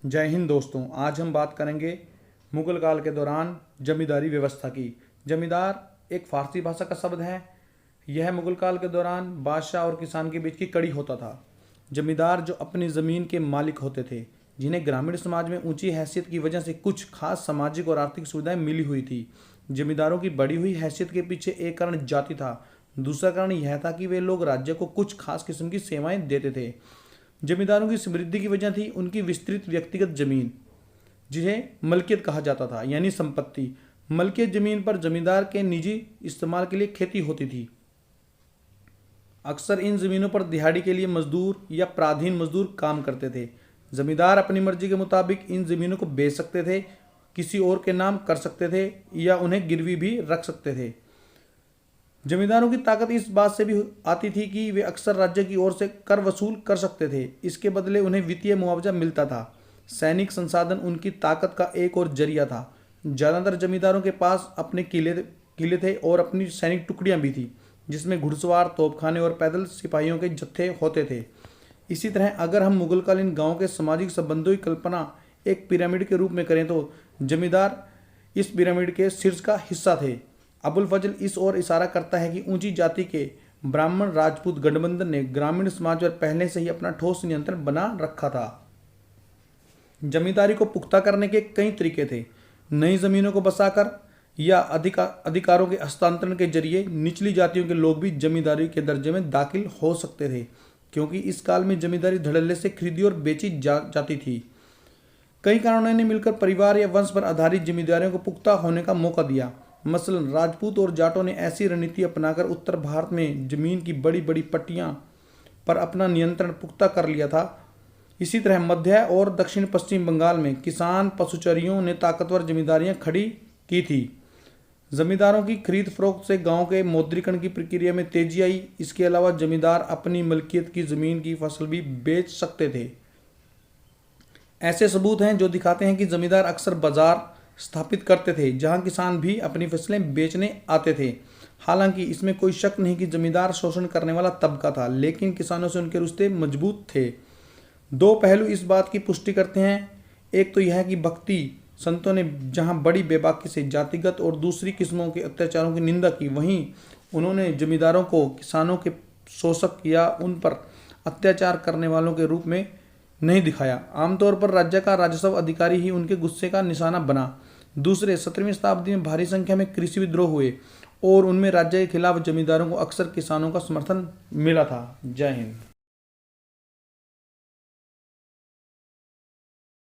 जय हिंद दोस्तों। आज हम बात करेंगे मुगल काल के दौरान जमींदारी व्यवस्था की। जमींदार एक फारसी भाषा का शब्द है। यह मुगल काल के दौरान बादशाह और किसान के बीच की कड़ी होता था। जमींदार जो अपनी ज़मीन के मालिक होते थे, जिन्हें ग्रामीण समाज में ऊंची हैसियत की वजह से कुछ खास सामाजिक और आर्थिक सुविधाएं मिली हुई थी। जमींदारों की बढ़ी हुई हैसियत के पीछे एक कारण जाति था, दूसरा कारण यह था कि वे लोग राज्य को कुछ खास किस्म की सेवाएं देते थे। जमींदारों की समृद्धि की वजह थी उनकी विस्तृत व्यक्तिगत जमीन, जिन्हें मलकियत कहा जाता था, यानी संपत्ति। मलकियत जमीन पर जमींदार के निजी इस्तेमाल के लिए खेती होती थी। अक्सर इन जमीनों पर दिहाड़ी के लिए मजदूर या पराधीन मजदूर काम करते थे। जमींदार अपनी मर्जी के मुताबिक इन जमीनों को बेच सकते थे, किसी और के नाम कर सकते थे या उन्हें गिरवी भी रख सकते थे। जमींदारों की ताकत इस बात से भी आती थी कि वे अक्सर राज्य की ओर से कर वसूल कर सकते थे। इसके बदले उन्हें वित्तीय मुआवजा मिलता था। सैनिक संसाधन उनकी ताकत का एक और जरिया था। ज़्यादातर जमींदारों के पास अपने किले थे और अपनी सैनिक टुकड़ियां भी थी, जिसमें घुड़सवार, तोपखाने और पैदल सिपाहियों के जत्थे होते थे। इसी तरह अगर हम मुगलकालीन गांव के सामाजिक संबंधों की कल्पना एक पिरामिड के रूप में करें तो जमींदार इस पिरामिड के शीर्ष का हिस्सा थे। अबुल फजल इस ओर इशारा करता है कि ऊंची जाति के ब्राह्मण राजपूत गठबंधन ने ग्रामीण समाज पर पहले से ही अपना ठोस नियंत्रण बना रखा था। जमींदारी को पुख्ता करने के कई तरीके थे। नई जमीनों को बसाकर या अधिकारों के हस्तांतरण के जरिए निचली जातियों के लोग भी जमींदारी के दर्जे में दाखिल हो सकते थे, क्योंकि इस काल में जमींदारी धड़ल्ले से खरीदी और बेची जाती थी। कई कारणों ने मिलकर परिवार या वंश पर आधारित जमींदारियों को पुख्ता होने का मौका दिया। मसलन राजपूत और जाटों ने ऐसी रणनीति अपनाकर उत्तर भारत में जमीन की बड़ी बड़ी पट्टियां पर अपना नियंत्रण पुख्ता कर लिया था। इसी तरह मध्य और दक्षिण पश्चिम बंगाल में किसान पशुचरियों ने ताकतवर जमींदारियां खड़ी की थी। जमींदारों की खरीद फरोख्त से गांव के मौद्रीकरण की प्रक्रिया में तेजी आई। इसके अलावा जमींदार अपनी मलकियत की जमीन की फसल भी बेच सकते थे। ऐसे सबूत हैं जो दिखाते हैं कि जमींदार अक्सर बाजार स्थापित करते थे, जहां किसान भी अपनी फसलें बेचने आते थे। हालांकि इसमें कोई शक नहीं कि जमींदार शोषण करने वाला तबका था, लेकिन किसानों से उनके रिश्ते मजबूत थे। दो पहलू इस बात की पुष्टि करते हैं। एक तो यह कि भक्ति संतों ने जहां बड़ी बेबाकी से जातिगत और दूसरी किस्मों के अत्याचारों की निंदा की, वहीं उन्होंने जमींदारों को किसानों के शोषक या उन पर अत्याचार करने वालों के रूप में नहीं दिखाया। आमतौर पर राज्य का राजस्व अधिकारी ही उनके गुस्से का निशाना बना। दूसरे 17वीं शताब्दी में भारी संख्या में कृषि विद्रोह हुए और उनमें राज्य के खिलाफ जमींदारों को अक्सर किसानों का समर्थन मिला था। जय हिंद।